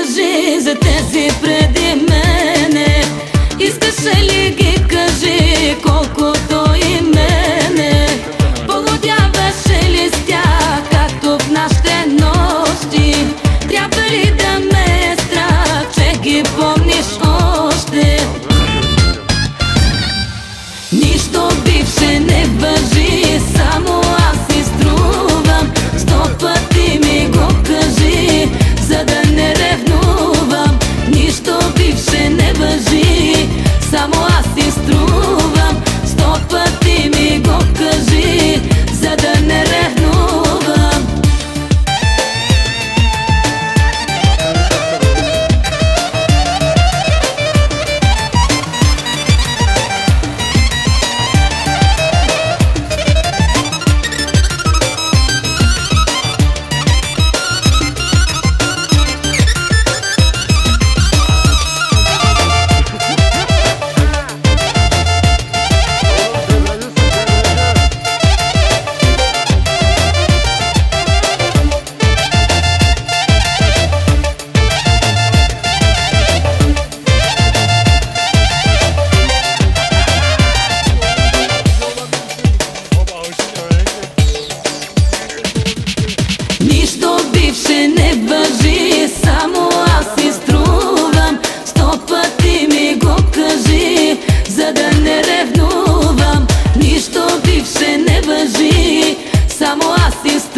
кажи за тези преди мене. Искаш ли ги кажи, колкото и мене. Полудяваше ли с тях, както в нашите нощи? Трябва ли да ме е страх, че ги помниш още? Нищо бивше не важи, само аз си струвам. 100 пъти ми го кажи, за да не ревнувам. Нищо бивше не важи, само аз си струвам. 100 пъти ми го кажи, за да не ревнувам. Нищо бивше не важи, само аз си струвам. 100 пъти ми го кажи, за да не ревнувам. Нищо бивше не важи, само аз си струвам.